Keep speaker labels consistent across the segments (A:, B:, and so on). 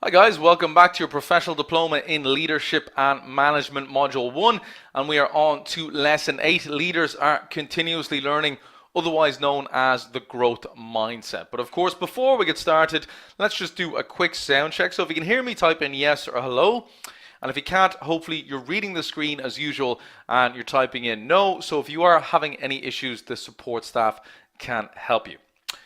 A: Hi guys, welcome back to your professional diploma in leadership and management module 1, and we are on to lesson 8. Leaders are continuously learning, otherwise known as the growth mindset. But of course, before we get started, let's just do a quick sound check. So if you can hear me, type in yes or hello. And if you can't, hopefully you're reading the screen as usual and you're typing in no. So if you are having any issues, the support staff can help you.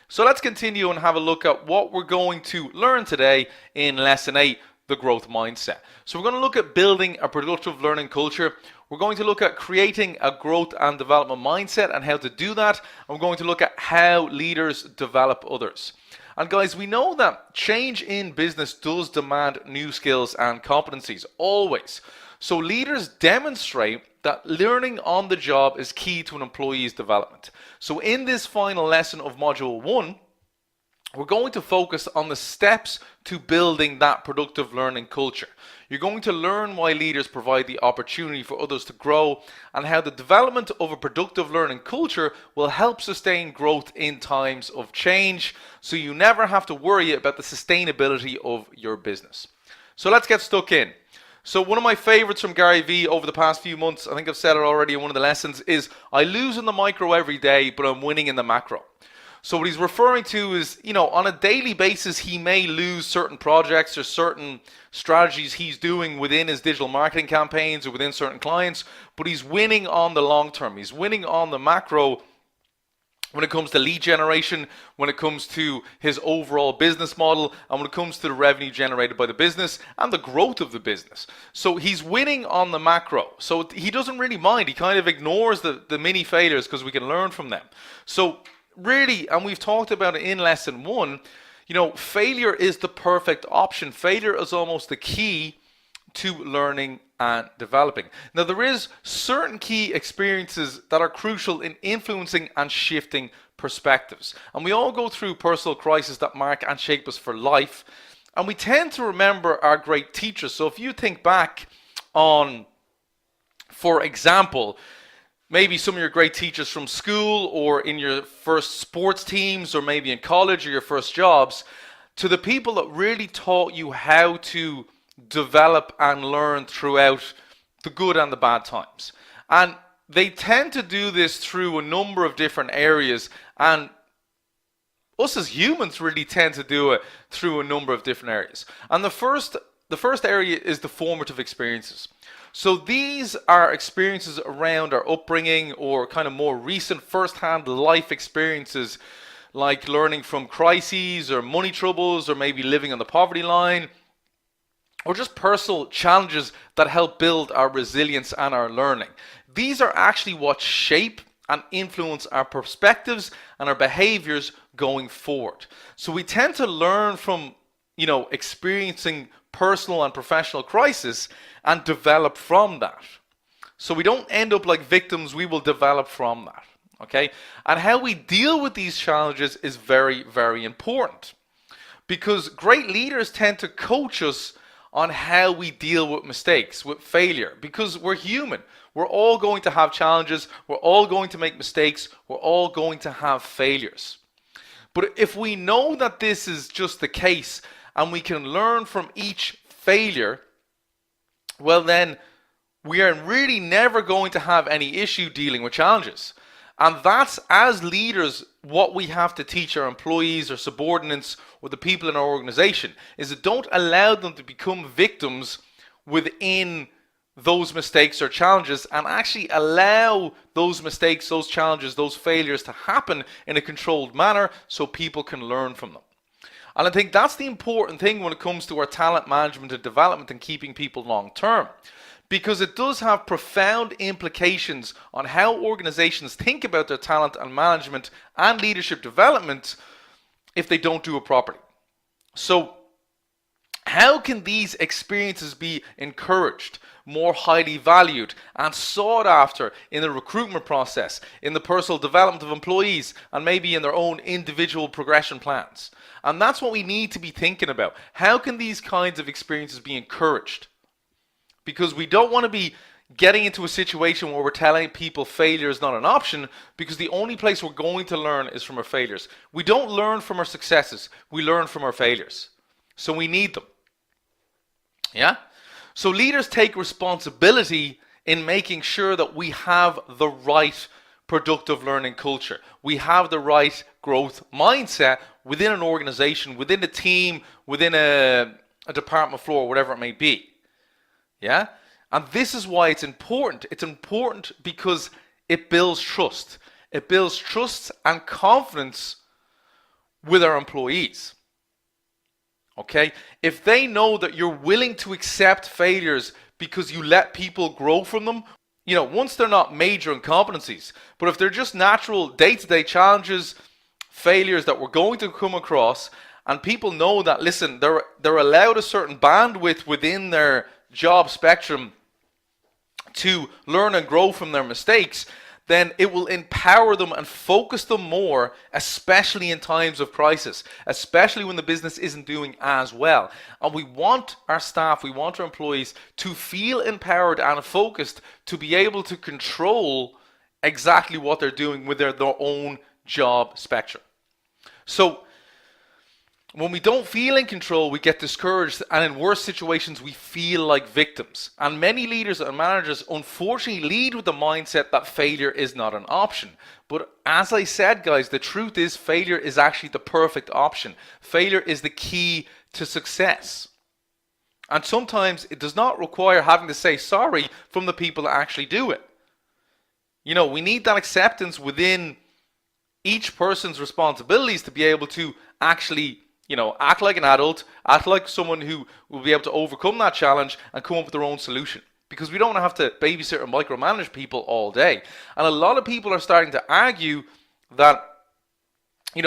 A: So let's continue and have a look at what we're going to learn today in lesson 8, the growth mindset. So we're going to look at building a productive learning culture. We're going to look at creating a growth and development mindset and how to do that. And we're going to look at how leaders develop others. And guys, we know that change in business does demand new skills and competencies, always. So leaders demonstrate that learning on the job is key to an employee's development. So in this final lesson of module 1, we're going to focus on the steps to building that productive learning culture. You're going to learn why leaders provide the opportunity for others to grow and how the development of a productive learning culture will help sustain growth in times of change, so you never have to worry about the sustainability of your business. So let's get stuck in. So one of my favorites from Gary Vee over the past few months, I think I've said it already in one of the lessons, is I lose in the micro every day, but I'm winning in the macro. So what he's referring to is, on a daily basis, he may lose certain projects or certain strategies he's doing within his digital marketing campaigns or within certain clients, but he's winning on the long term. He's winning on the macro when it comes to lead generation, when it comes to his overall business model, and when it comes to the revenue generated by the business and the growth of the business. So he's winning on the macro. So he doesn't really mind. He kind of ignores the mini failures because we can learn from them. So really, and we've talked about it in lesson 1, failure is the perfect option. Failure is almost the key to learning and developing. Now, there is certain key experiences that are crucial in influencing and shifting perspectives. And we all go through personal crises that mark and shape us for life. And we tend to remember our great teachers. So if you think back on, for example, maybe some of your great teachers from school or in your first sports teams or maybe in college or your first jobs, to the people that really taught you how to develop and learn throughout the good and the bad times. And they tend to do this through a number of different areas, and us as humans really tend to do it through a number of different areas. And the first area is the formative experiences. So these are experiences around our upbringing or kind of more recent first-hand life experiences, like learning from crises or money troubles or maybe living on the poverty line, or just personal challenges that help build our resilience and our learning. These are actually what shape and influence our perspectives and our behaviors going forward. So we tend to learn from, experiencing personal and professional crisis and develop from that. So we don't end up like victims, we will develop from that. Okay? And how we deal with these challenges is very, very important, because great leaders tend to coach us on how we deal with mistakes, with failure, because we're human. We're all going to have challenges. We're all going to make mistakes. We're all going to have failures. But if we know that this is just the case and we can learn from each failure, well then we are really never going to have any issue dealing with challenges. And that's, as leaders, what we have to teach our employees or subordinates or the people in our organization, is that don't allow them to become victims within those mistakes or challenges, and actually allow those mistakes, those challenges, those failures to happen in a controlled manner so people can learn from them. And I think that's the important thing when it comes to our talent management and development and keeping people long term, because it does have profound implications on how organizations think about their talent and management and leadership development if they don't do it properly. So how can these experiences be encouraged, more highly valued and sought after in the recruitment process, in the personal development of employees, and maybe in their own individual progression plans? And that's what we need to be thinking about. How can these kinds of experiences be encouraged? Because we don't want to be getting into a situation where we're telling people failure is not an option, because the only place we're going to learn is from our failures. We don't learn from our successes, we learn from our failures. So we need them. Yeah? So leaders take responsibility in making sure that we have the right productive learning culture. We have the right growth mindset within an organization, within a team, within a department floor, whatever it may be. Yeah? And this is why it's important. It's important because it builds trust. It builds trust and confidence with our employees. Okay? If they know that you're willing to accept failures because you let people grow from them, once they're not major incompetencies, but if they're just natural day-to-day challenges, failures that we're going to come across, and people know that, listen, they're allowed a certain bandwidth within their job spectrum to learn and grow from their mistakes, then it will empower them and focus them more, especially in times of crisis, especially when the business isn't doing as well. And we want our staff, we want our employees to feel empowered and focused to be able to control exactly what they're doing with their own job spectrum. So when we don't feel in control, we get discouraged, and in worse situations, we feel like victims. And many leaders and managers unfortunately lead with the mindset that failure is not an option. But as I said, guys, the truth is failure is actually the perfect option. Failure is the key to success. And sometimes it does not require having to say sorry from the people that actually do it. We need that acceptance within each person's responsibilities to be able to actually act like an adult, act like someone who will be able to overcome that challenge and come up with their own solution. Because we don't have to babysit or micromanage people all day. And a lot of people are starting to argue that,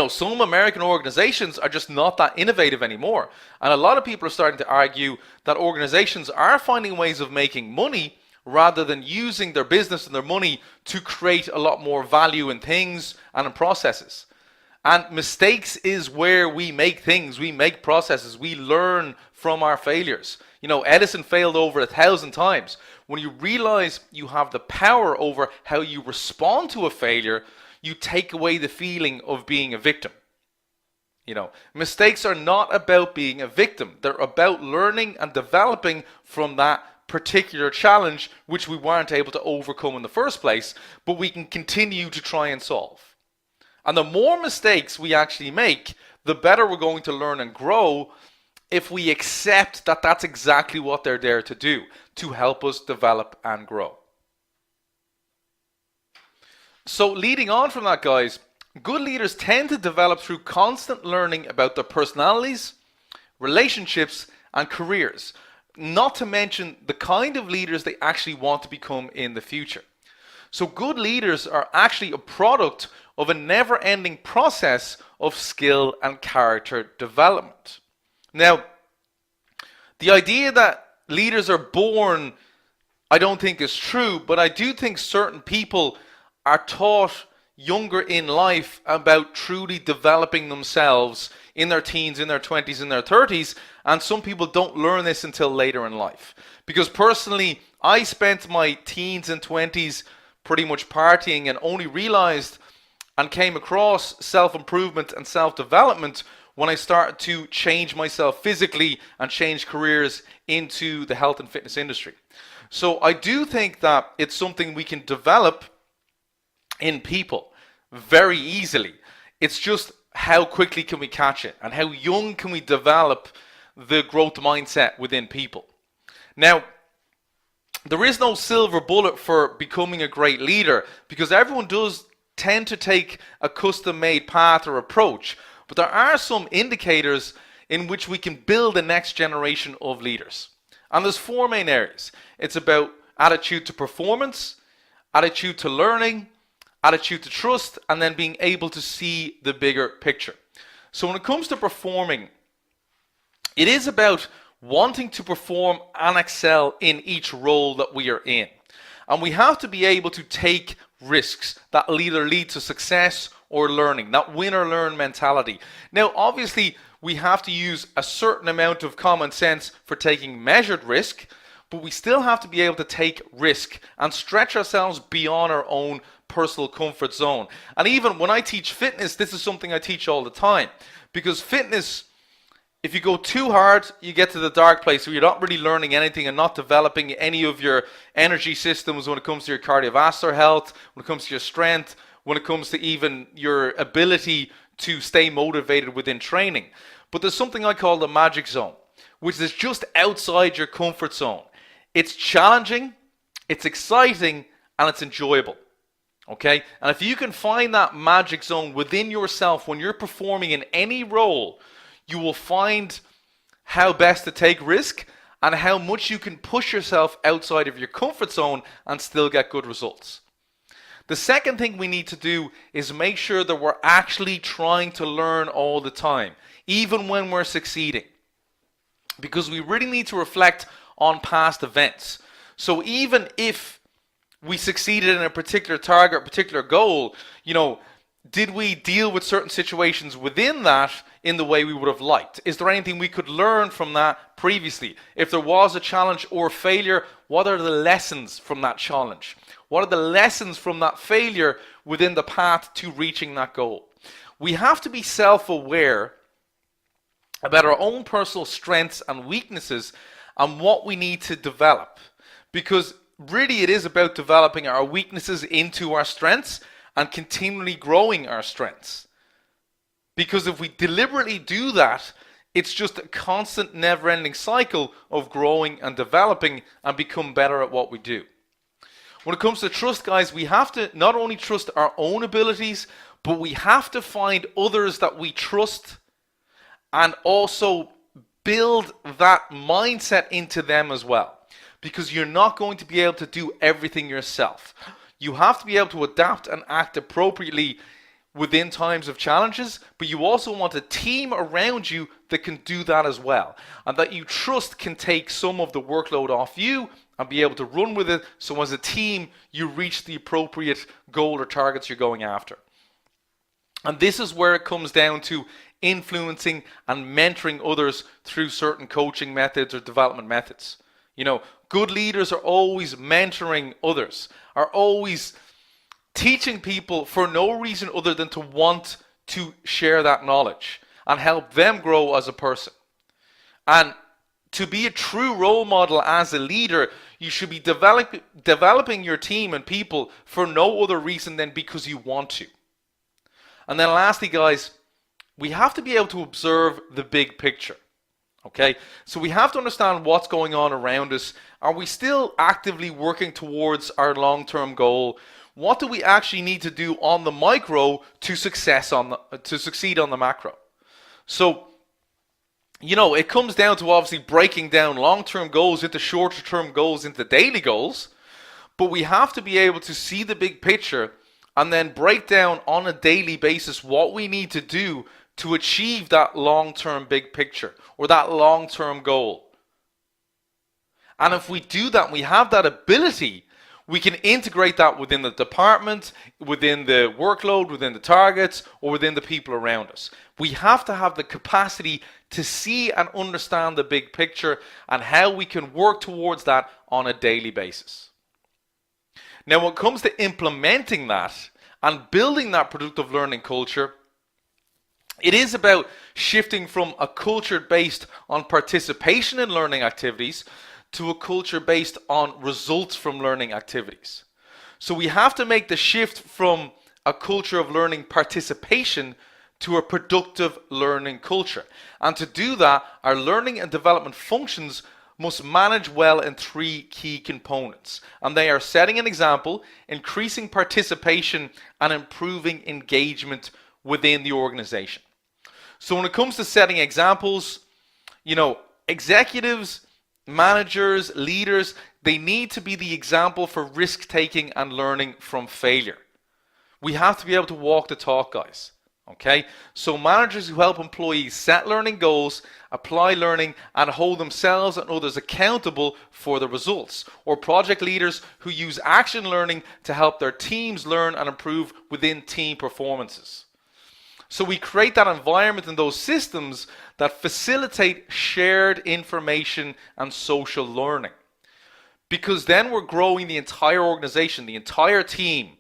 A: some American organizations are just not that innovative anymore. And a lot of people are starting to argue that organizations are finding ways of making money rather than using their business and their money to create a lot more value in things and in processes. And mistakes is where we make things, we make processes, we learn from our failures. Edison failed over 1,000 times. When you realize you have the power over how you respond to a failure, you take away the feeling of being a victim. Mistakes are not about being a victim. They're about learning and developing from that particular challenge, which we weren't able to overcome in the first place, but we can continue to try and solve. And the more mistakes we actually make, the better we're going to learn and grow if we accept that that's exactly what they're there to do, to help us develop and grow. So leading on from that, guys, good leaders tend to develop through constant learning about their personalities, relationships, and careers, not to mention the kind of leaders they actually want to become in the future. So good leaders are actually a product of a never-ending process of skill and character development. Now, the idea that leaders are born, I don't think is true, but I do think certain people are taught younger in life about truly developing themselves in their teens, in their 20s, in their 30s, and some people don't learn this until later in life. Because personally, I spent my teens and 20s pretty much partying and only realized and came across self-improvement and self-development when I started to change myself physically and change careers into the health and fitness industry. So I do think that it's something we can develop in people very easily. It's just how quickly can we catch it and how young can we develop the growth mindset within people. Now, there is no silver bullet for becoming a great leader because everyone does tend to take a custom-made path or approach, but there are some indicators in which we can build the next generation of leaders. And there's 4 main areas. It's about attitude to performance, attitude to learning, attitude to trust, and then being able to see the bigger picture. So when it comes to performing, it is about wanting to perform and excel in each role that we are in. And we have to be able to take risks that either lead to success or learning, that win or learn mentality. Now, obviously, we have to use a certain amount of common sense for taking measured risk, but we still have to be able to take risk and stretch ourselves beyond our own personal comfort zone. And even when I teach fitness, this is something I teach all the time, because fitness If you go too hard, you get to the dark place where you're not really learning anything and not developing any of your energy systems when it comes to your cardiovascular health, when it comes to your strength, when it comes to even your ability to stay motivated within training. But there's something I call the magic zone, which is just outside your comfort zone. It's challenging, it's exciting, and it's enjoyable. Okay? And if you can find that magic zone within yourself when you're performing in any role, you will find how best to take risk and how much you can push yourself outside of your comfort zone and still get good results. The second thing we need to do is make sure that we're actually trying to learn all the time, even when we're succeeding. Because we really need to reflect on past events. So even if we succeeded in a particular target, particular goal, did we deal with certain situations within that in the way we would have liked? Is there anything we could learn from that previously? If there was a challenge or failure, what are the lessons from that challenge? What are the lessons from that failure within the path to reaching that goal? We have to be self-aware about our own personal strengths and weaknesses and what we need to develop. Because really it is about developing our weaknesses into our strengths and continually growing our strengths. Because if we deliberately do that, it's just a constant never-ending cycle of growing and developing and become better at what we do. When it comes to trust, guys, we have to not only trust our own abilities, but we have to find others that we trust and also build that mindset into them as well. Because you're not going to be able to do everything yourself. You have to be able to adapt and act appropriately within times of challenges, but you also want a team around you that can do that as well, and that you trust can take some of the workload off you and be able to run with it, so as a team you reach the appropriate goal or targets you're going after. And this is where it comes down to influencing and mentoring others through certain coaching methods or development methods. Good leaders are always mentoring others, are always teaching people for no reason other than to want to share that knowledge and help them grow as a person. And to be a true role model as a leader, you should be developing your team and people for no other reason than because you want to. And then lastly, guys, we have to be able to observe the big picture. Okay, so we have to understand what's going on around us. Are we still actively working towards our long-term goal? What do we actually need to do on the micro to succeed on the macro? So, it comes down to obviously breaking down long-term goals into shorter-term goals into daily goals, but we have to be able to see the big picture and then break down on a daily basis what we need to do to achieve that long-term big picture or that long-term goal. And if we do that, we have that ability, we can integrate that within the department, within the workload, within the targets, or within the people around us. We have to have the capacity to see and understand the big picture and how we can work towards that on a daily basis. Now, when it comes to implementing that and building that productive learning culture, it is about shifting from a culture based on participation in learning activities to a culture based on results from learning activities. So we have to make the shift from a culture of learning participation to a productive learning culture. And to do that, our learning and development functions must manage well in three key components. And they are setting an example, increasing participation, and improving engagement within the organization. So when it comes to setting examples, executives, managers, leaders, they need to be the example for risk-taking and learning from failure. We have to be able to walk the talk, guys. Okay? So managers who help employees set learning goals, apply learning, and hold themselves and others accountable for the results. Or project leaders who use action learning to help their teams learn and improve within team performances. So we create that environment and those systems that facilitate shared information and social learning. Because then we're growing the entire organization, the entire team,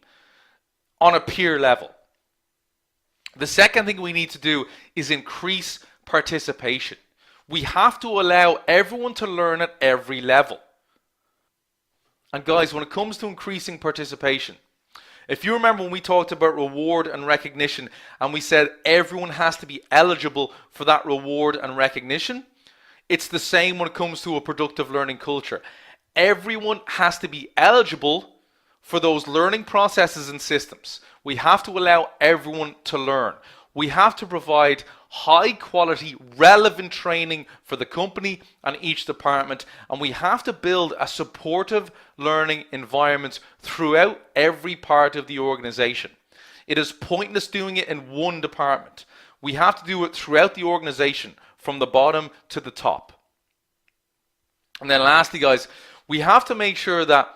A: on a peer level. The second thing we need to do is increase participation. We have to allow everyone to learn at every level. And guys, when it comes to increasing participation, if you remember when we talked about reward and recognition and we said everyone has to be eligible for that reward and recognition, it's the same when it comes to a productive learning culture. Everyone has to be eligible for those learning processes and systems. We have to allow everyone to learn. We have to provide high quality, relevant training for the company and each department, and we have to build a supportive learning environment throughout every part of the organization. It is pointless doing it in one department. We have to do it throughout the organization, from the bottom to the top. And then lastly, guys, we have to make sure that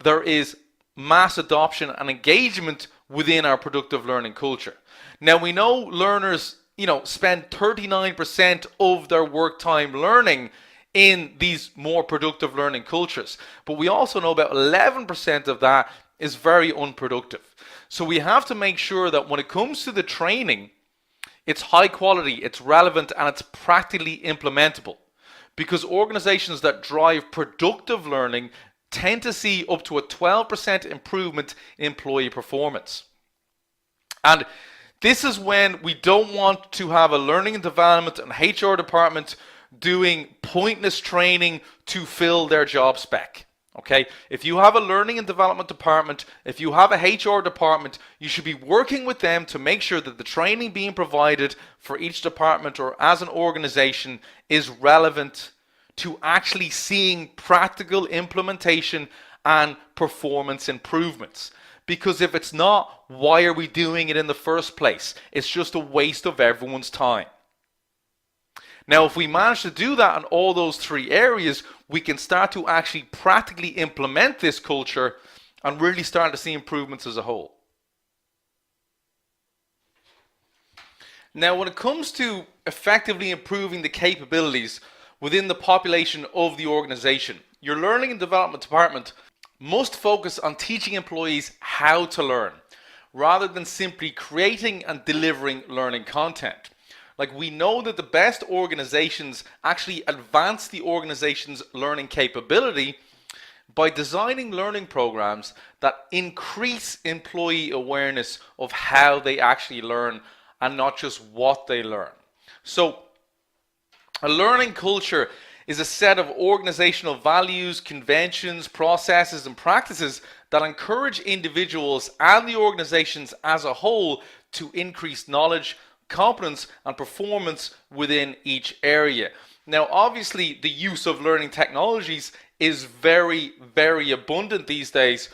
A: there is mass adoption and engagement within our productive learning culture. Now, we know learners spend 39% of their work time learning in these more productive learning cultures. But we also know about 11% of that is very unproductive. So we have to make sure that when it comes to the training, it's high quality, it's relevant, and it's practically implementable. Because organizations that drive productive learning tend to see up to a 12% improvement in employee performance. And this is when we don't want to have a learning and development and HR department doing pointless training to fill their job spec. Okay, if you have a learning and development department, if you have a HR department, you should be working with them to make sure that the training being provided for each department or as an organization is relevant to actually seeing practical implementation and performance improvements. Because if it's not, why are we doing it in the first place? It's just a waste of everyone's time. Now, if we manage to do that in all those three areas, we can start to actually practically implement this culture and really start to see improvements as a whole. Now, when it comes to effectively improving the capabilities within the population of the organization, your learning and development department must focus on teaching employees how to learn, rather than simply creating and delivering learning content. Like, we know that the best organizations actually advance the organization's learning capability by designing learning programs that increase employee awareness of how they actually learn and not just what they learn. So, a learning culture is a set of organizational values, conventions, processes, and practices that encourage individuals and the organizations as a whole to increase knowledge, competence, and performance within each area. Now, obviously, the use of learning technologies is very, very abundant these days,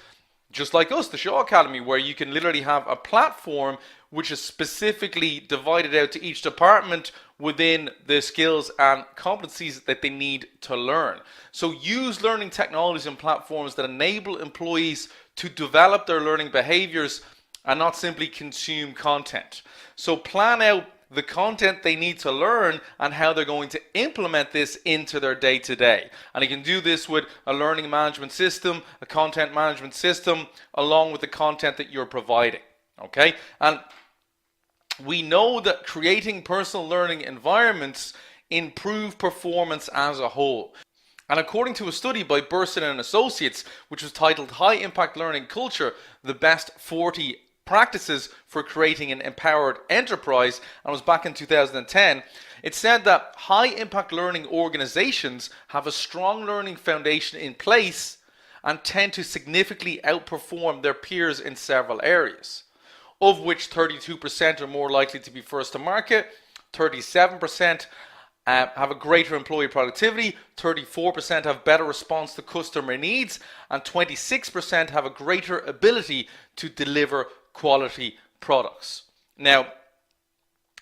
A: just like us, the Shaw Academy, where you can literally have a platform which is specifically divided out to each department within the skills and competencies that they need to learn. So use learning technologies and platforms that enable employees to develop their learning behaviors and not simply consume content. So plan out the content they need to learn and how they're going to implement this into their day-to-day. And you can do this with a learning management system, a content management system, along with the content that you're providing. Okay? And we know that creating personal learning environments improve performance as a whole. And according to a study by Burson and Associates, which was titled High Impact Learning Culture, the Best 40 Practices for Creating an Empowered Enterprise, and it was back in 2010, it said that high impact learning organizations have a strong learning foundation in place and tend to significantly outperform their peers in several areas, of which 32% are more likely to be first to market, 37% have a greater employee productivity, 34% have better response to customer needs, and 26% have a greater ability to deliver quality products. Now,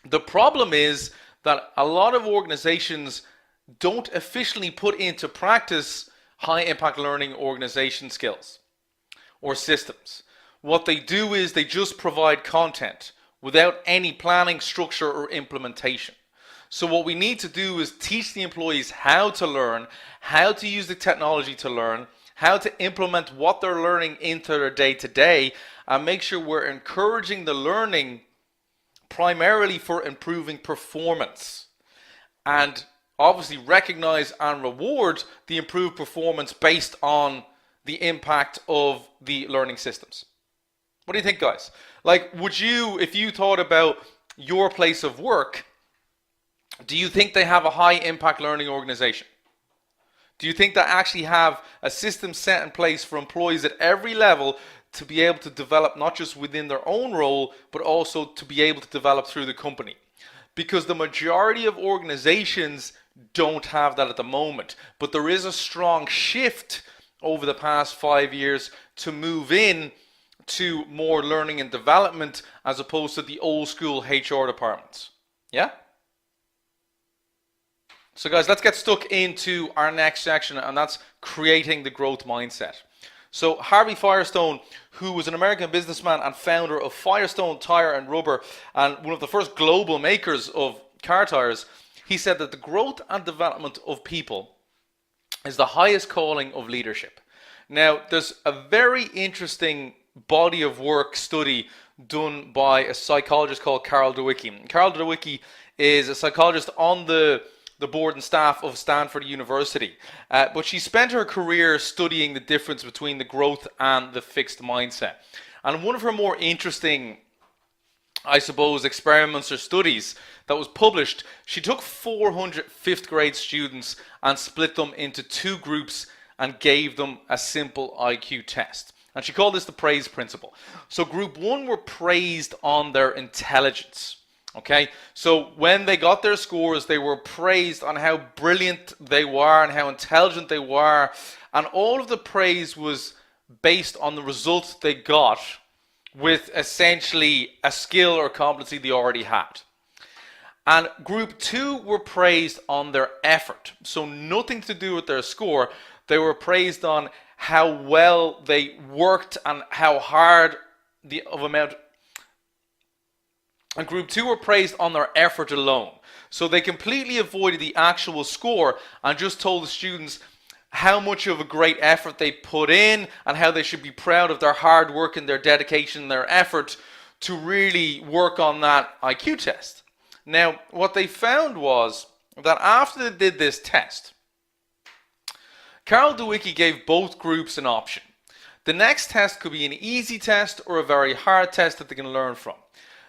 A: the problem is that a lot of organizations don't efficiently put into practice high impact learning organization skills or systems. What they do is they just provide content without any planning, structure, or implementation. So what we need to do is teach the employees how to learn, how to use the technology to learn, how to implement what they're learning into their day-to-day, and make sure we're encouraging the learning primarily for improving performance. And obviously recognize and reward the improved performance based on the impact of the learning systems. What do you think, guys? Like, would you, if you thought about your place of work, do you think they have a high impact learning organization? Do you think they actually have a system set in place for employees at every level to be able to develop not just within their own role, but also to be able to develop through the company? Because the majority of organizations don't have that at the moment. But there is a strong shift over the past 5 years to move in to more learning and development as opposed to the old school HR departments. Yeah? So guys, let's get stuck into our next section, and that's creating the growth mindset. So Harvey Firestone, who was an American businessman and founder of Firestone Tire and Rubber, and one of the first global makers of car tires, he said that the growth and development of people is the highest calling of leadership. Now, there's a very interesting body of work study done by a psychologist called Carol Dweck. Carol Dweck is a psychologist on the board and staff of Stanford University. But she spent her career studying the difference between the growth and the fixed mindset. And one of her more interesting, I suppose, experiments or studies that was published, she took 400 fifth grade students and split them into two groups and gave them a simple IQ test. And she called this the praise principle. So group one were praised on their intelligence. Okay, so when they got their scores, they were praised on how brilliant they were and how intelligent they were. And all of the praise was based on the results they got with essentially a skill or competency they already had. And group two were praised on their effort. So nothing to do with their score. They were praised on how well they worked and how hard and group two were praised on their effort alone. So they completely avoided the actual score and just told the students how much of a great effort they put in and how they should be proud of their hard work and their dedication and their effort to really work on that IQ test. Now, what they found was that after they did this test, Carol Dweck gave both groups an option. The next test could be an easy test or a very hard test that they can learn from.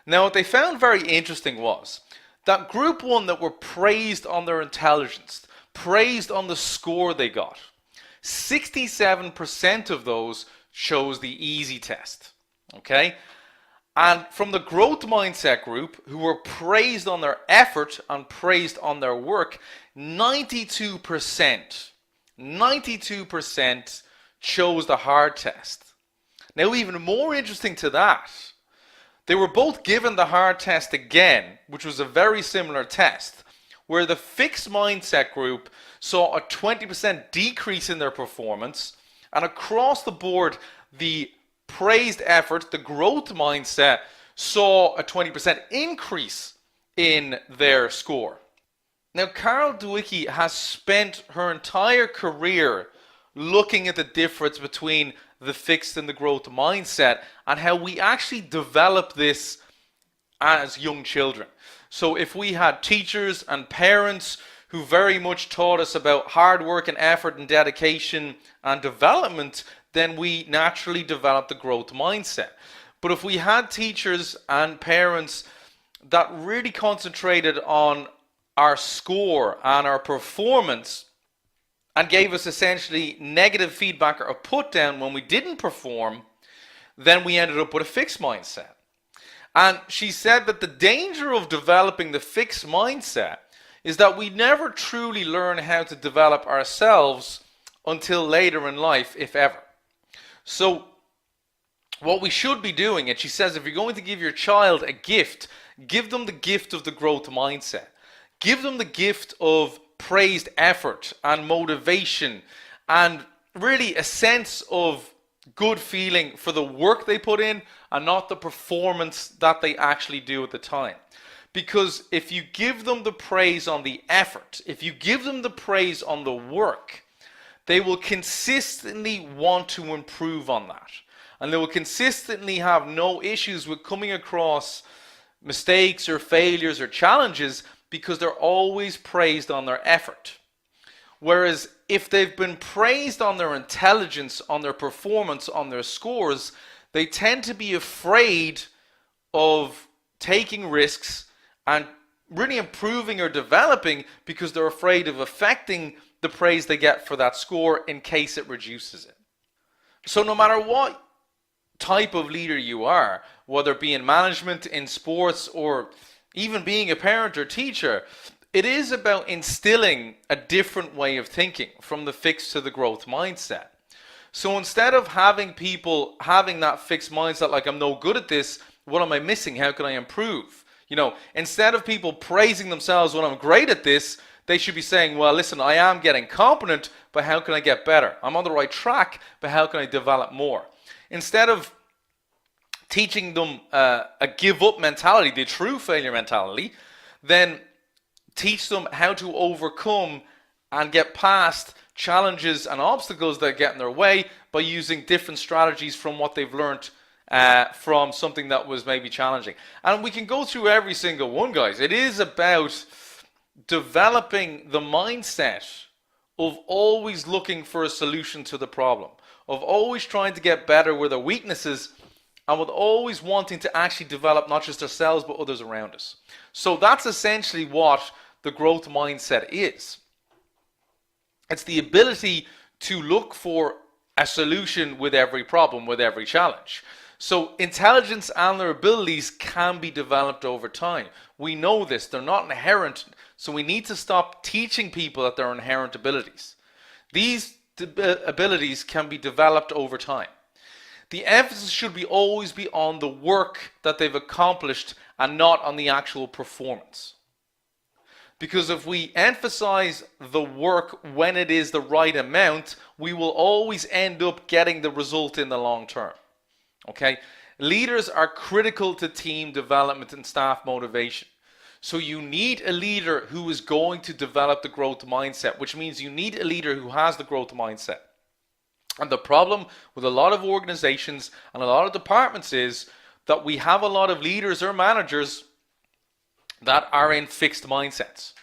A: Now, what they found very interesting was that group one that were praised on their intelligence, praised on the score they got, 67% of those chose the easy test. Okay? And from the growth mindset group, who were praised on their effort and praised on their work, 92% chose the hard test. Now, even more interesting to that, they were both given the hard test again, which was a very similar test, where the fixed mindset group saw a 20% decrease in their performance, and across the board, the praised effort, the growth mindset, saw a 20% increase in their score. Now, Carol Dweck has spent her entire career looking at the difference between the fixed and the growth mindset and how we actually develop this as young children. So if we had teachers and parents who very much taught us about hard work and effort and dedication and development, then we naturally develop the growth mindset. But if we had teachers and parents that really concentrated on our score and our performance and gave us essentially negative feedback or a put down when we didn't perform, then we ended up with a fixed mindset. And she said that the danger of developing the fixed mindset is that we never truly learn how to develop ourselves until later in life, if ever. So what we should be doing, and she says, if you're going to give your child a gift, give them the gift of the growth mindset. Give them the gift of praised effort and motivation and really a sense of good feeling for the work they put in and not the performance that they actually do at the time. Because if you give them the praise on the effort, if you give them the praise on the work, they will consistently want to improve on that. And they will consistently have no issues with coming across mistakes or failures or challenges because they're always praised on their effort. Whereas if they've been praised on their intelligence, on their performance, on their scores, they tend to be afraid of taking risks and really improving or developing because they're afraid of affecting the praise they get for that score in case it reduces it. So no matter what type of leader you are, whether it be in management, in sports, or even being a parent or teacher, it is about instilling a different way of thinking from the fixed to the growth mindset. So instead of having people having that fixed mindset like, I'm no good at this, what am I missing? How can I improve? Instead of people praising themselves when I'm great at this, they should be saying, well, listen, I am getting competent, but how can I get better? I'm on the right track, but how can I develop more? Instead of teaching them a give up mentality, the true failure mentality, then teach them how to overcome and get past challenges and obstacles that get in their way by using different strategies from what they've learned from something that was maybe challenging. And we can go through every single one, guys. It is about developing the mindset of always looking for a solution to the problem, of always trying to get better with our weaknesses, and with always wanting to actually develop not just ourselves but others around us. So that's essentially what the growth mindset is. It's the ability to look for a solution with every problem, with every challenge. So intelligence and their abilities can be developed over time. We know this. They're not inherent. So we need to stop teaching people that they're inherent abilities. These abilities can be developed over time. The emphasis should always be on the work that they've accomplished and not on the actual performance. Because if we emphasize the work when it is the right amount, we will always end up getting the result in the long term. Okay? Leaders are critical to team development and staff motivation. So you need a leader who is going to develop the growth mindset, which means you need a leader who has the growth mindset. And the problem with a lot of organizations and a lot of departments is that we have a lot of leaders or managers that are in fixed mindsets.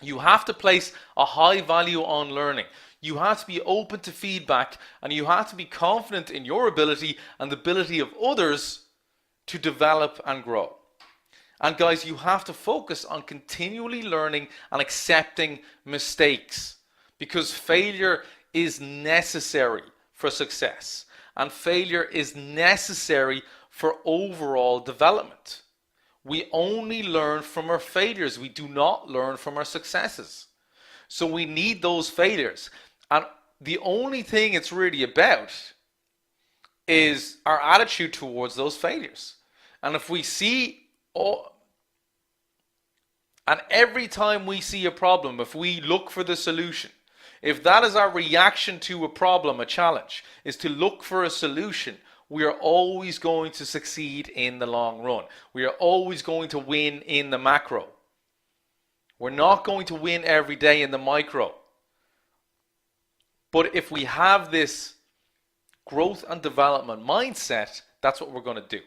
A: You have to place a high value on learning. You have to be open to feedback, and you have to be confident in your ability and the ability of others to develop and grow. And guys, you have to focus on continually learning and accepting mistakes, because failure is necessary for success, and failure is necessary for overall development. We only learn from our failures. We do not learn from our successes. So we need those failures. And the only thing it's really about is our attitude towards those failures. And if we see, and every time we see a problem, if we look for the solution, if that is our reaction to a problem, a challenge, is to look for a solution, we are always going to succeed in the long run. We are always going to win in the macro. We're not going to win every day in the micro. But if we have this growth and development mindset, that's what we're going to do.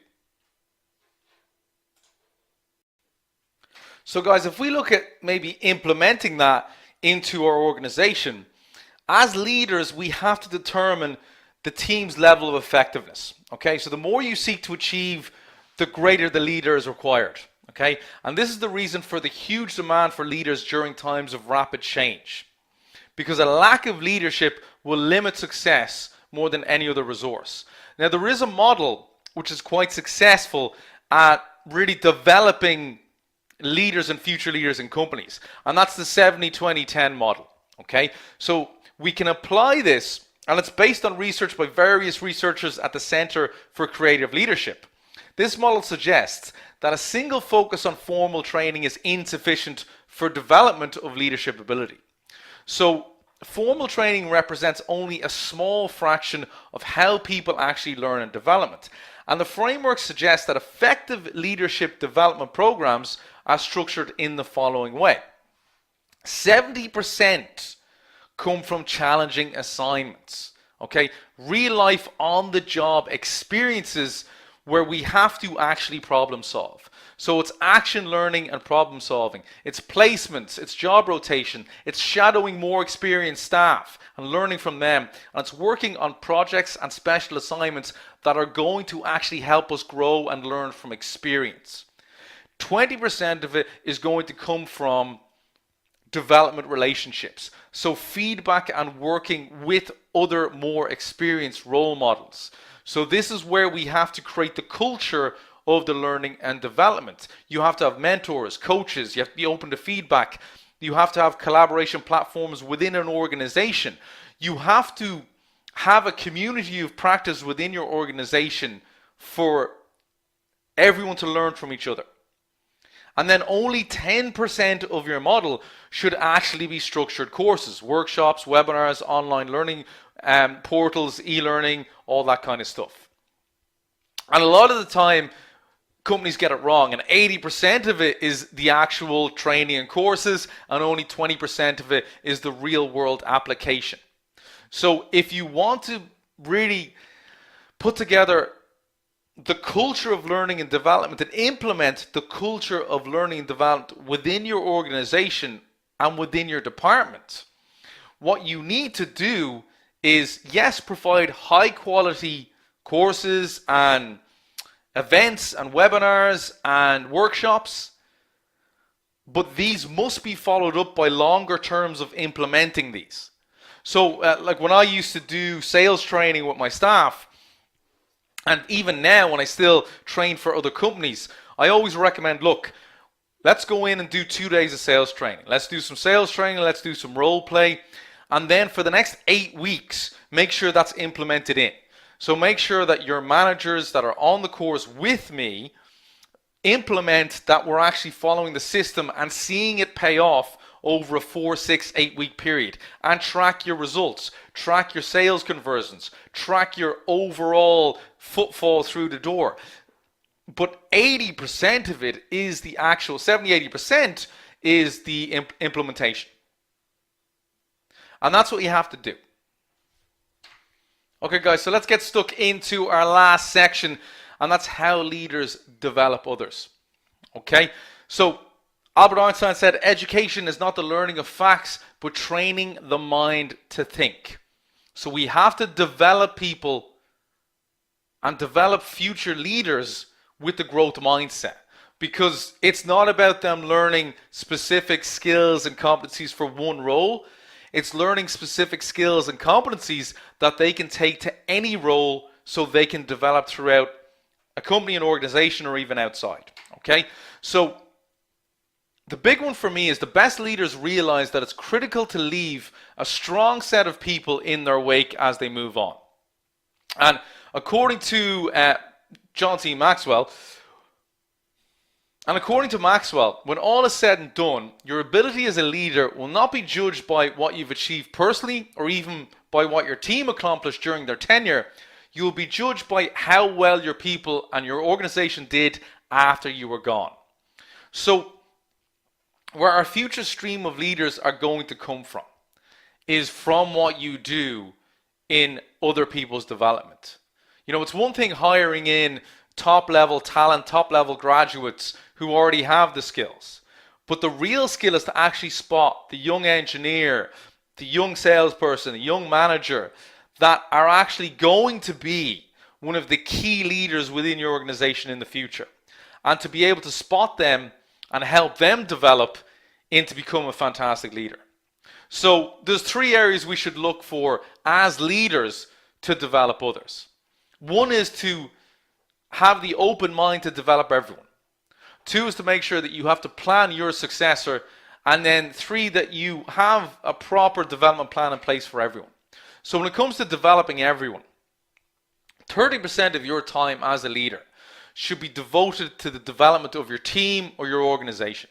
A: So guys, if we look at maybe implementing that into our organization, as leaders, we have to determine the team's level of effectiveness. Okay, so the more you seek to achieve, the greater the leader is required. Okay, and this is the reason for the huge demand for leaders during times of rapid change, because a lack of leadership will limit success more than any other resource. Now, there is a model which is quite successful at really developing leaders and future leaders in companies, and that's the 70-20-10 model. Okay, so we can apply this, and it's based on research by various researchers at the Center for Creative Leadership. This model suggests that a single focus on formal training is insufficient for development of leadership ability. So formal training represents only a small fraction of how people actually learn and develop. And the framework suggests that effective leadership development programs are structured in the following way. 70% come from challenging assignments. Okay, real life on the job experiences where we have to actually problem solve. So it's action learning and problem solving. It's placements, it's job rotation, it's shadowing more experienced staff and learning from them. And it's working on projects and special assignments that are going to actually help us grow and learn from experience. 20% of it is going to come from development relationships. So feedback and working with other more experienced role models. So this is where we have to create the culture of the learning and development. You have to have mentors, coaches, you have to be open to feedback. You have to have collaboration platforms within an organization. You have to have a community of practice within your organization for everyone to learn from each other. And then only 10% of your model should actually be structured courses, workshops, webinars, online learning portals, e-learning, all that kind of stuff. And a lot of the time, companies get it wrong, and 80% of it is the actual training and courses, and only 20% of it is the real world application. So if you want to really put together the culture of learning and development and implement the culture of learning and development within your organization and within your department, what you need to do is, yes, provide high quality courses and events and webinars and workshops, but these must be followed up by longer terms of implementing these. So like when I used to do sales training with my staff, and even now when I still train for other companies, I always recommend, look, let's go in and do 2 days of sales training. Let's do some sales training, let's do some role play, and then for the next 8 weeks, make sure that's implemented in. So make sure that your managers that are on the course with me implement that we're actually following the system and seeing it pay off over a 4, 6, 8 week period, and track your results, track your sales conversions, track your overall footfall through the door. But 80% of it is the actual, 70-80% is the implementation. And that's what you have to do. Okay guys, so let's get stuck into our last section, and that's how leaders develop others. Okay, so Albert Einstein said, education is not the learning of facts, but training the mind to think. So we have to develop people and develop future leaders with the growth mindset, because it's not about them learning specific skills and competencies for one role. It's learning specific skills and competencies that they can take to any role so they can develop throughout a company, an organization, or even outside. Okay, so the big one for me is the best leaders realize that it's critical to leave a strong set of people in their wake as they move on. And according to John T. Maxwell, when all is said and done, your ability as a leader will not be judged by what you've achieved personally or even by what your team accomplished during their tenure. You will be judged by how well your people and your organization did after you were gone. So where our future stream of leaders are going to come from is from what you do in other people's development. You know, it's one thing hiring in top level talent, top level graduates who already have the skills. But the real skill is to actually spot the young engineer, the young salesperson, the young manager that are actually going to be one of the key leaders within your organization in the future. And to be able to spot them and help them develop into become a fantastic leader. So there's 3 areas we should look for as leaders to develop others. One is to have the open mind to develop everyone. 2 is to make sure that you have to plan your successor. And then 3, that you have a proper development plan in place for everyone. So when it comes to developing everyone, 30% of your time as a leader should be devoted to the development of your team or your organization.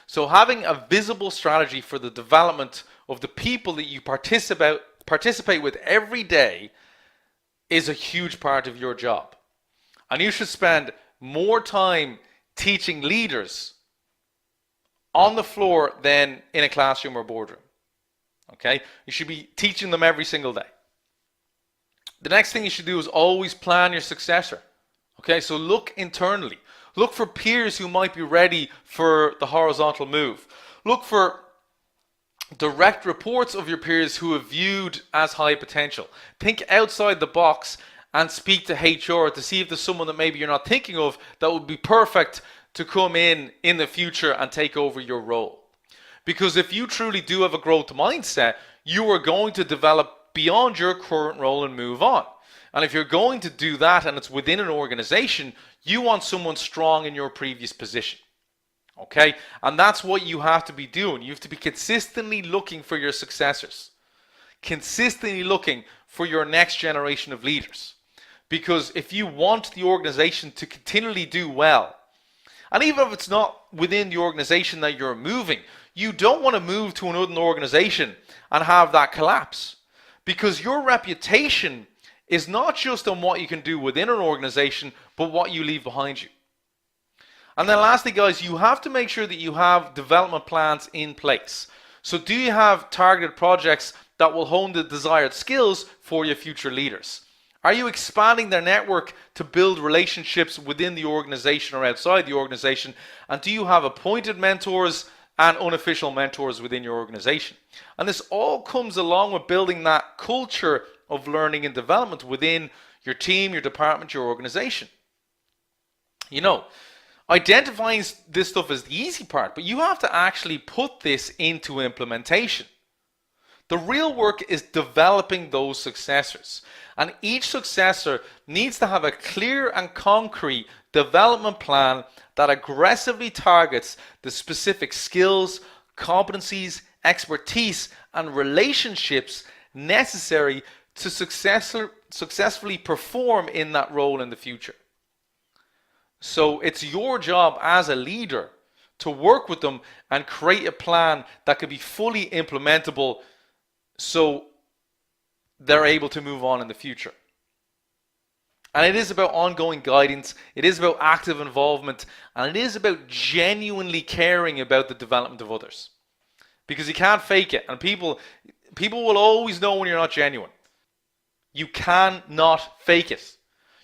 A: So having a visible strategy for the development of the people that you participate with every day is a huge part of your job. And you should spend more time teaching leaders on the floor than in a classroom or boardroom. Okay? You should be teaching them every single day. The next thing you should do is always plan your successor. Okay, so look internally. Look for peers who might be ready for the horizontal move. Look for direct reports of your peers who are viewed as high potential. Think outside the box and speak to HR to see if there's someone that maybe you're not thinking of that would be perfect to come in the future and take over your role. Because if you truly do have a growth mindset, you are going to develop beyond your current role and move on. And if you're going to do that and it's within an organization, you want someone strong in your previous position. Okay? And that's what you have to be doing. You have to be consistently looking for your successors. Consistently looking for your next generation of leaders. Because if you want the organization to continually do well, and even if it's not within the organization that you're moving, you don't want to move to another organization and have that collapse. Because your reputation is not just on what you can do within an organization, but what you leave behind you. And then lastly, guys, you have to make sure that you have development plans in place. So do you have targeted projects that will hone the desired skills for your future leaders? Are you expanding their network to build relationships within the organization or outside the organization? And do you have appointed mentors and unofficial mentors within your organization? And this all comes along with building that culture of learning and development within your team, your department, your organization. You know, identifying this stuff is the easy part, but you have to actually put this into implementation. The real work is developing those successors. And each successor needs to have a clear and concrete development plan that aggressively targets the specific skills, competencies, expertise, and relationships necessary to successfully perform in that role in the future. So it's your job as a leader to work with them and create a plan that could be fully implementable so they're able to move on in the future. And it is about ongoing guidance, it is about active involvement, and it is about genuinely caring about the development of others. Because you can't fake it, and people will always know when you're not genuine. You cannot fake it.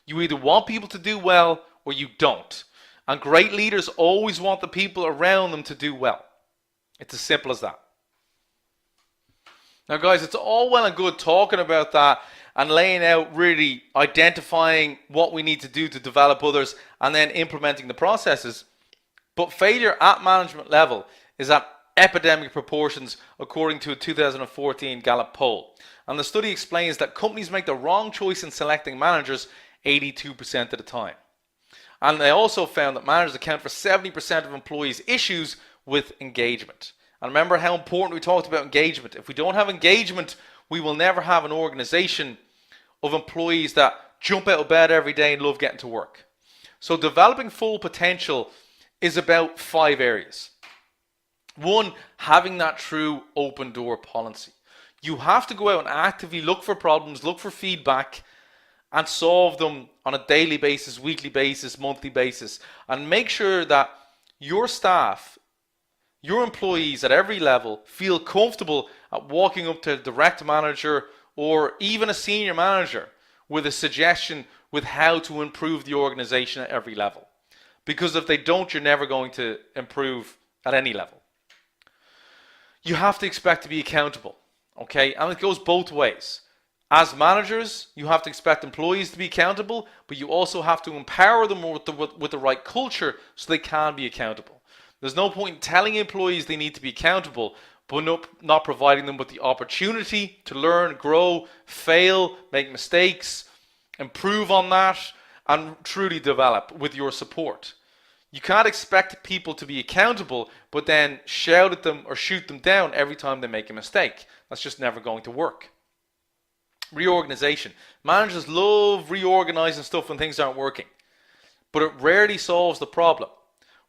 A: You either want people to do well or you don't. And great leaders always want the people around them to do well. It's as simple as that. Now guys, it's all well and good talking about that and laying out, really identifying what we need to do to develop others and then implementing the processes. But failure at management level is at epidemic proportions according to a 2014 Gallup poll. And the study explains that companies make the wrong choice in selecting managers 82% of the time. And they also found that managers account for 70% of employees' issues with engagement. And remember how important we talked about engagement. If we don't have engagement, we will never have an organization of employees that jump out of bed every day and love getting to work. So developing full potential is about 5 areas. 1, having that true open door policy. You have to go out and actively look for problems, look for feedback, and solve them on a daily basis, weekly basis, monthly basis. And make sure that your staff, your employees at every level feel comfortable at walking up to a direct manager or even a senior manager with a suggestion with how to improve the organization at every level. Because if they don't, you're never going to improve at any level. You have to expect to be accountable, okay? And it goes both ways. As managers, you have to expect employees to be accountable, but you also have to empower them with the right culture so they can be accountable. There's no point in telling employees they need to be accountable, but not providing them with the opportunity to learn, grow, fail, make mistakes, improve on that, and truly develop with your support. You can't expect people to be accountable, but then shout at them or shoot them down every time they make a mistake. That's just never going to work. Reorganization. Managers love reorganizing stuff when things aren't working, but it rarely solves the problem.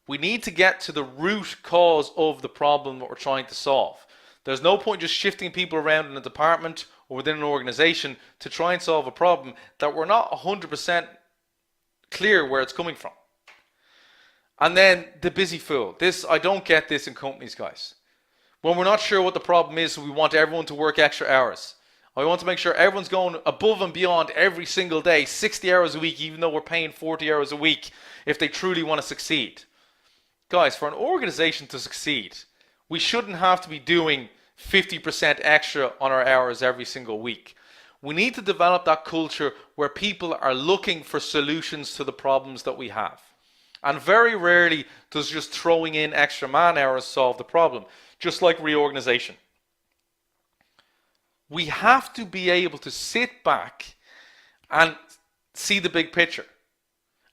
A: We need to get to the root cause of the problem that we're trying to solve. There's no point just shifting people around in a department or within an organization to try and solve a problem that we're not 100% clear where it's coming from. And then the busy fool. I don't get this in companies, guys. When we're not sure what the problem is, we want everyone to work extra hours. I want to make sure everyone's going above and beyond every single day, 60 hours a week, even though we're paying 40 hours a week, if they truly want to succeed. Guys, for an organization to succeed, we shouldn't have to be doing 50% extra on our hours every single week. We need to develop that culture where people are looking for solutions to the problems that we have. And very rarely does just throwing in extra man hours solve the problem, just like reorganization. We have to be able to sit back and see the big picture.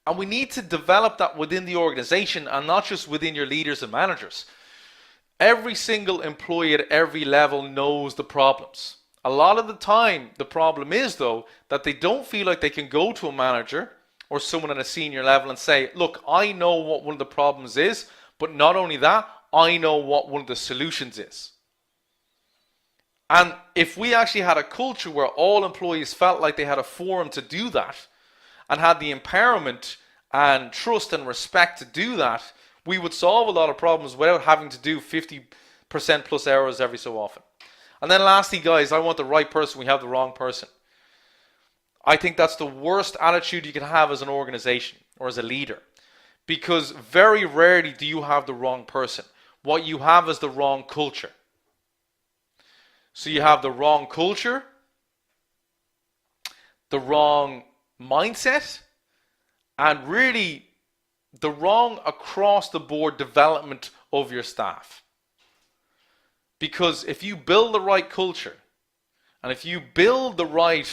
A: And we need to develop that within the organization and not just within your leaders and managers. Every single employee at every level knows the problems. A lot of the time, the problem is, though, that they don't feel like they can go to a manager or someone at a senior level and say, look, I know what one of the problems is, but not only that, I know what one of the solutions is. And if we actually had a culture where all employees felt like they had a forum to do that and had the empowerment and trust and respect to do that, we would solve a lot of problems without having to do 50% plus hours every so often. And then lastly, guys, I want the right person. We have the wrong person. I think that's the worst attitude you can have as an organization or as a leader, because very rarely do you have the wrong person. What you have is the wrong culture. So you have the wrong culture, the wrong mindset, and really the wrong across the board development of your staff. Because if you build the right culture and if you build the right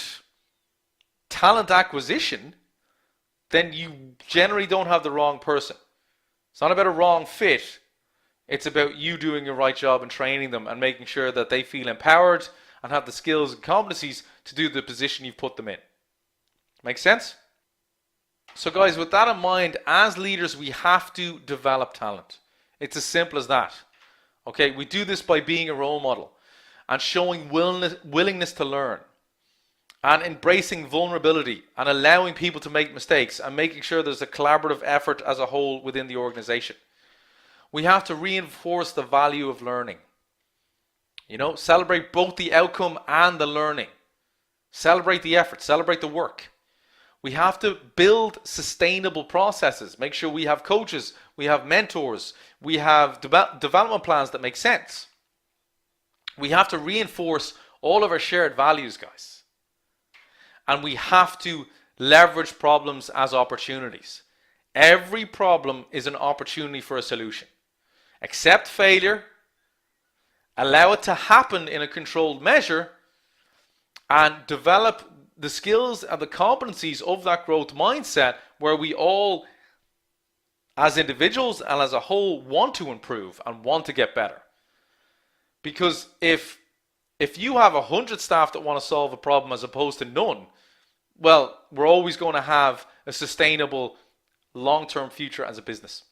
A: talent acquisition, then you generally don't have the wrong person. It's not about a wrong fit. It's about you doing your right job and training them and making sure that they feel empowered and have the skills and competencies to do the position you've put them in. Make sense? So guys, with that in mind, as leaders, we have to develop talent. It's as simple as that. Okay, we do this by being a role model and showing willingness to learn and embracing vulnerability and allowing people to make mistakes and making sure there's a collaborative effort as a whole within the organization. We have to reinforce the value of learning. Celebrate both the outcome and the learning. Celebrate the effort, celebrate the work. We have to build sustainable processes. Make sure we have coaches, we have mentors, we have development plans that make sense. We have to reinforce all of our shared values, guys. And we have to leverage problems as opportunities. Every problem is an opportunity for a solution. Accept failure, allow it to happen in a controlled measure, and develop the skills and the competencies of that growth mindset where we all, as individuals and as a whole, want to improve and want to get better. Because if you have 100 staff that want to solve a problem as opposed to none, well, we're always going to have a sustainable long-term future as a business.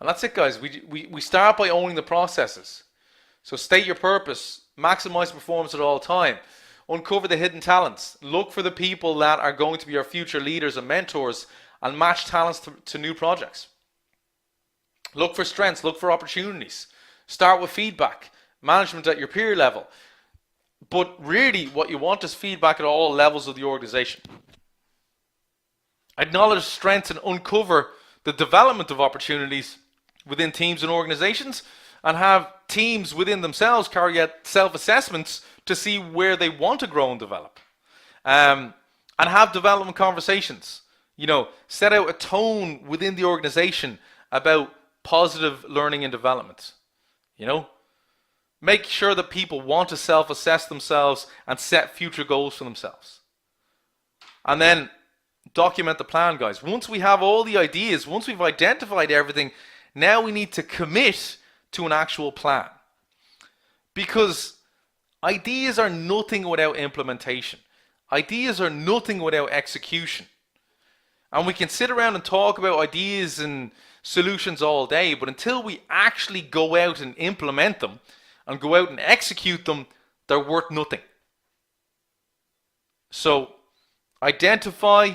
A: And that's it, guys. We start by owning the processes. So state your purpose, maximize performance at all time, uncover the hidden talents, look for the people that are going to be our future leaders and mentors, and match talents to new projects. Look for strengths, look for opportunities. Start with feedback, management at your peer level. But really what you want is feedback at all levels of the organization. Acknowledge strengths and uncover the development of opportunities within teams and organizations, and have teams within themselves carry out self-assessments to see where they want to grow and develop. And have development conversations. Set out a tone within the organization about positive learning and development. Make sure that people want to self-assess themselves and set future goals for themselves. And then document the plan, guys. Once we have all the ideas, once we've identified everything, now we need to commit to an actual plan. Because ideas are nothing without implementation. Ideas are nothing without execution. And we can sit around and talk about ideas and solutions all day, but until we actually go out and implement them and go out and execute them, they're worth nothing. So identify,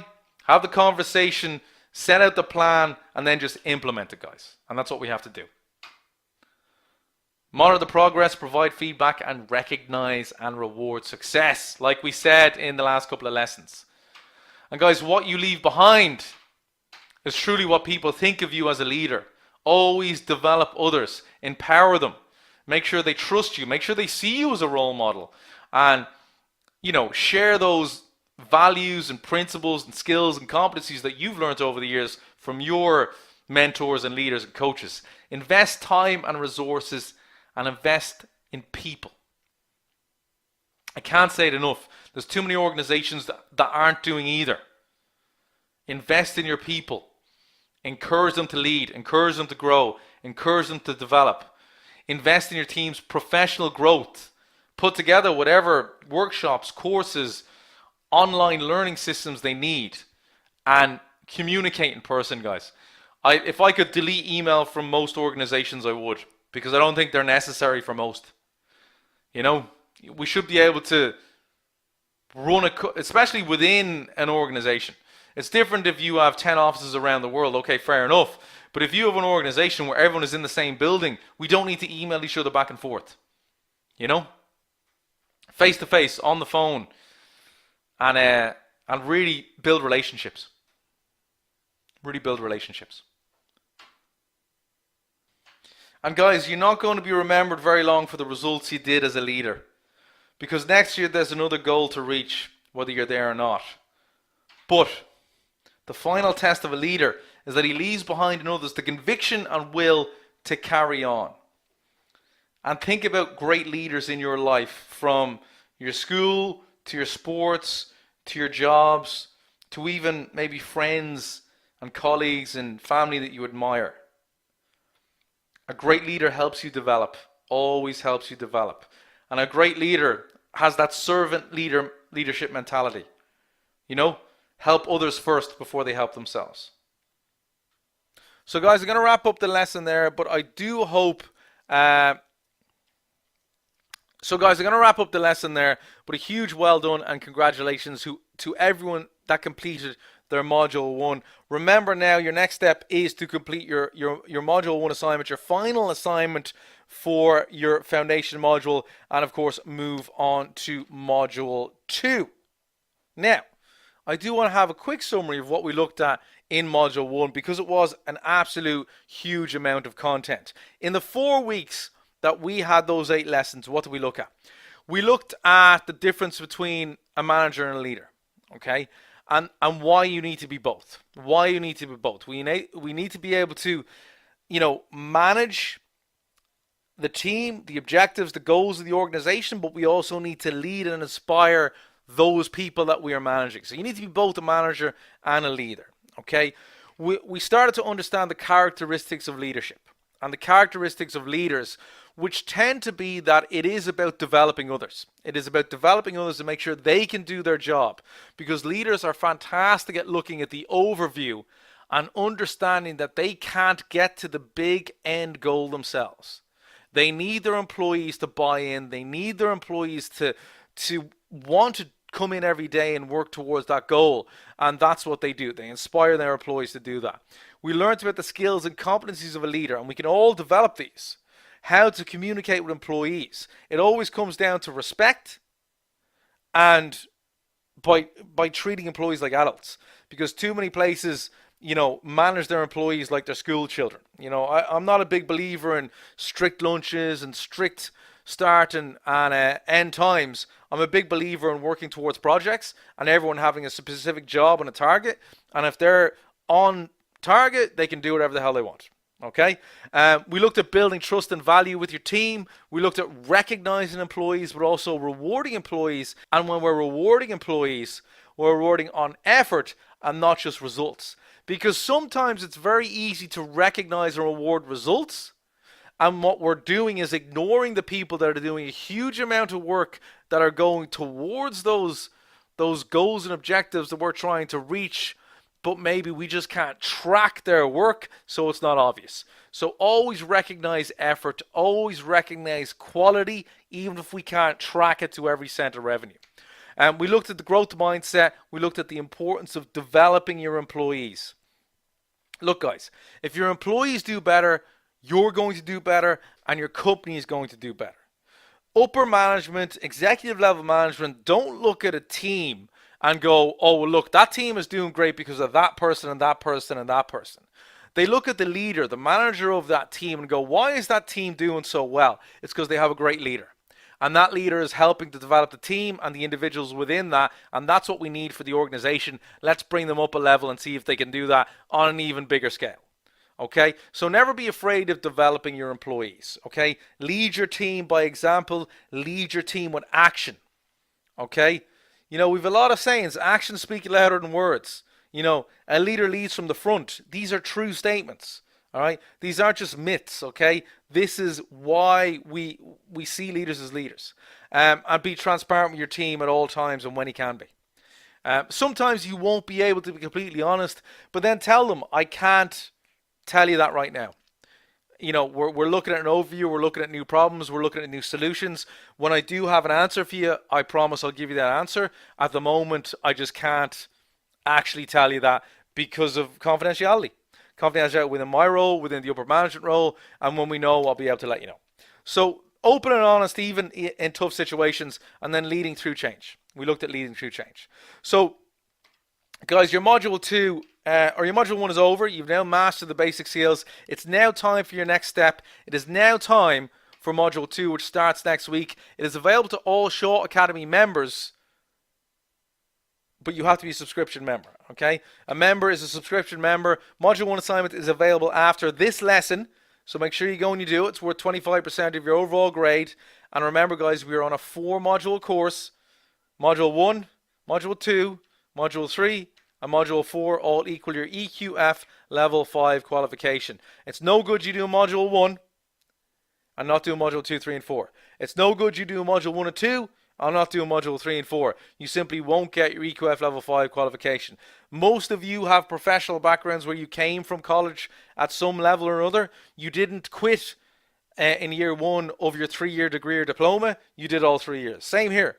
A: have the conversation, set out the plan, and then just implement it, guys. And that's what we have to do. Monitor the progress, provide feedback, and recognize and reward success, like we said in the last couple of lessons. And guys, what you leave behind is truly what people think of you as a leader. Always develop others, empower them, make sure they trust you, make sure they see you as a role model, and share those values and principles and skills and competencies that you've learned over the years from your mentors and leaders and coaches. Invest time and resources and invest in people. I can't say it enough. There's too many organizations that aren't doing either. Invest in your people. Encourage them to lead. Encourage them to grow. Encourage them to develop. Invest in your team's professional growth. Put together whatever workshops, courses, online learning systems they need, and communicate in person, guys. If I could delete email from most organizations, I would, because I don't think they're necessary for most. We should be able to run especially within an organization. It's different if you have 10 offices around the world. Okay, fair enough. But if you have an organization where everyone is in the same building, we don't need to email each other back and forth. Face to face, on the phone, and really build relationships. Really build relationships. And guys, you're not going to be remembered very long for the results you did as a leader, because next year there's another goal to reach, whether you're there or not. But the final test of a leader is that he leaves behind in others the conviction and will to carry on. And think about great leaders in your life, from your school to your sports to your jobs to even maybe friends and colleagues and family that you admire. A great leader helps you develop, always helps you develop. And a great leader has that servant leadership mentality. Help others first before they help themselves. So guys, I'm going to wrap up the lesson there, but I do hope... a huge well done and congratulations to everyone that completed their Module 1. Remember now, your next step is to complete your Module 1 assignment, your final assignment for your foundation module, and of course move on to Module 2. Now, I do want to have a quick summary of what we looked at in Module 1, because it was an absolute huge amount of content. In the 4 weeks that we had those 8 lessons, what did we look at? We looked at the difference between a manager and a leader, okay? And why you need to be both. Why you need to be both. We need to be able to, manage the team, the objectives, the goals of the organization, but we also need to lead and inspire those people that we are managing. So you need to be both a manager and a leader, okay? We started to understand the characteristics of leadership and the characteristics of leaders, which tend to be that it is about developing others. It is about developing others to make sure they can do their job, because leaders are fantastic at looking at the overview and understanding that they can't get to the big end goal themselves. They need their employees to buy in. They need their employees to want to come in every day and work towards that goal, and that's what they do. They inspire their employees to do that. We learned about the skills and competencies of a leader, and we can all develop these. How to communicate with employees. It always comes down to respect and by treating employees like adults, because too many places manage their employees like they're school children. I'm not a big believer in strict lunches and strict start and end times. I'm a big believer in working towards projects and everyone having a specific job and a target, and if they're on target, they can do whatever the hell they want. Okay, we looked at building trust and value with your team. We looked at recognizing employees, but also rewarding employees. And when we're rewarding employees, we're rewarding on effort and not just results. Because sometimes it's very easy to recognize and reward results, and what we're doing is ignoring the people that are doing a huge amount of work that are going towards those goals and objectives that we're trying to reach, but maybe we just can't track their work, so it's not obvious. So always recognize effort, always recognize quality, even if we can't track it to every cent of revenue. We looked at the growth mindset. We looked at the importance of developing your employees. Look, guys, if your employees do better, you're going to do better, and your company is going to do better. Upper management, executive level management, don't look at a team and go, oh, well, look, that team is doing great because of that person and that person and that person. They look at the leader, the manager of that team, and go, why is that team doing so well? It's because they have a great leader. And that leader is helping to develop the team and the individuals within that. And that's what we need for the organization. Let's bring them up a level and see if they can do that on an even bigger scale. Okay, so never be afraid of developing your employees. Okay, lead your team by example, lead your team with action. Okay, you know, we've a lot of sayings, actions speak louder than words. You know, a leader leads from the front. These are true statements. All right, these aren't just myths. Okay, this is why we see leaders as leaders. And be transparent with your team at all times and when you can be. Sometimes you won't be able to be completely honest, but then tell them, I can't tell you that right now. You know, we're looking at an overview, we're looking at new problems, we're looking at new solutions. When I do have an answer for you, I promise I'll give you that answer. At the moment, I just can't actually tell you that because of confidentiality. Confidentiality within my role, within the upper management role, and when we know, I'll be able to let you know. So open and honest even in tough situations, and then leading through change. We looked at leading through change. So guys, your module 2 or your module 1 is over. You've now mastered the basic skills. It's now time for your next step. It is now time for module 2, which starts next week. It is available to all Shaw Academy members, but you have to be a subscription member. Okay, a member is a subscription member. Module 1 assignment is available after this lesson, so make sure you go and you do it. It's worth 25% of your overall grade. And remember, guys, we are on a 4-module course. Module 1, Module 2, Module 3, and Module 4 all equal your EQF Level 5 qualification. It's no good you do Module 1 and not do Module 2, 3, and 4. It's no good you do Module 1 and 2 and not do Module 3 and 4. You simply won't get your EQF Level 5 qualification. Most of you have professional backgrounds where you came from college at some level or another. You didn't quit in year 1 of your 3-year degree or diploma. You did all 3 years. Same here.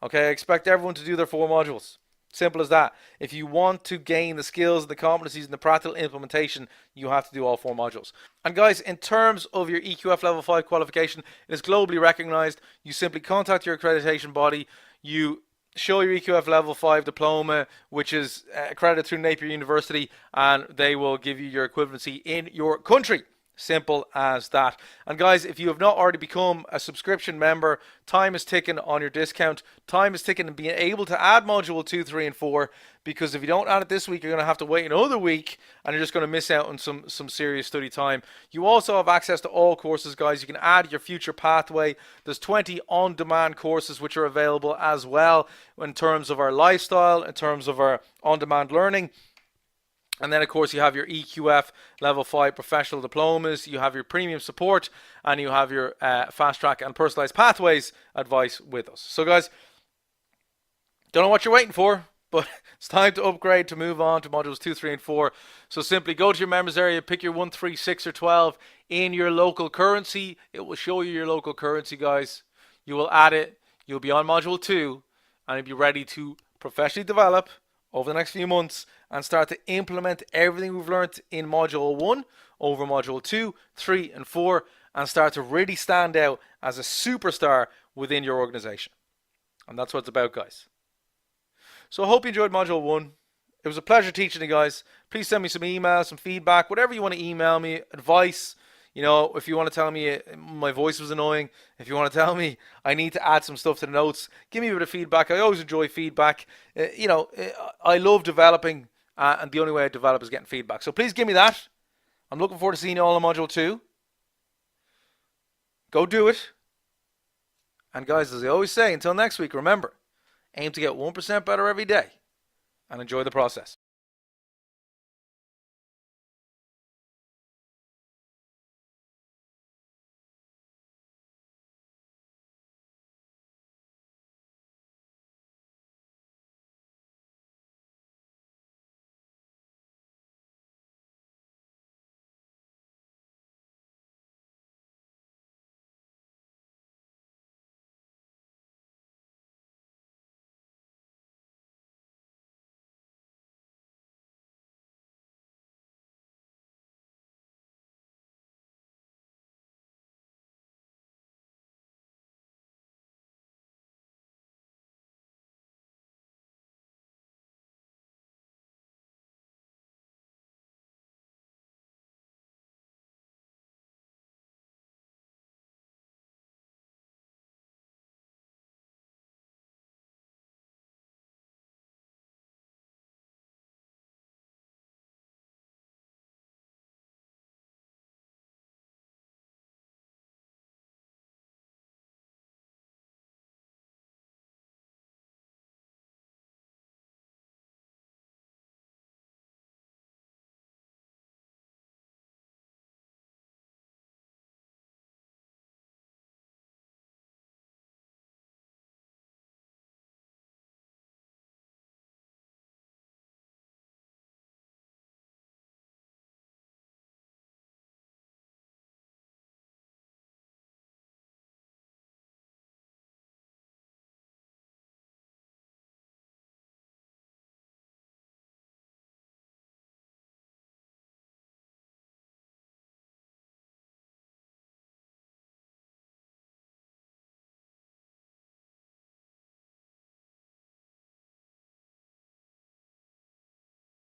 A: Okay, I expect everyone to do their 4 modules. Simple as that. If you want to gain the skills, the competencies, and the practical implementation, you have to do all 4 modules. And guys, in terms of your EQF Level 5 qualification, it is globally recognized. You simply contact your accreditation body. You show your EQF Level 5 diploma, which is accredited through Napier University, and they will give you your equivalency in your country. Simple as that. And guys, if you have not already become a subscription member, time is ticking on your discount. Time is ticking and being able to add module 2, 3, and 4, because if you don't add it this week, you're going to have to wait another week and you're just going to miss out on some serious study time. You also have access to all courses, guys. You can add your future pathway. There's 20 on-demand courses which are available as well in terms of our lifestyle, in terms of our on-demand learning. And then, of course, you have your EQF Level 5 professional diplomas, you have your premium support, and you have your fast track and personalized pathways advice with us. So, guys, don't know what you're waiting for, but it's time to upgrade to move on to modules 2, 3, and 4. So simply go to your members area, pick your 1, 3, 6, or 12 in your local currency. It will show you your local currency, guys. You will add it. You'll be on module 2, and you'll be ready to professionally develop over the next few months and start to implement everything we've learned in module 1 over module 2, 3, and 4, and start to really stand out as a superstar within your organization. And that's what it's about, guys. So I hope you enjoyed module 1. It was a pleasure teaching you guys. Please send me some emails, some feedback, whatever you want to email me, advice. You know, if you want to tell me my voice was annoying, if you want to tell me I need to add some stuff to the notes, give me a bit of feedback. I always enjoy feedback. I love developing, and the only way I develop is getting feedback. So please give me that. I'm looking forward to seeing you all in module 2. Go do it. And guys, as I always say, until next week, remember, aim to get 1% better every day and enjoy the process.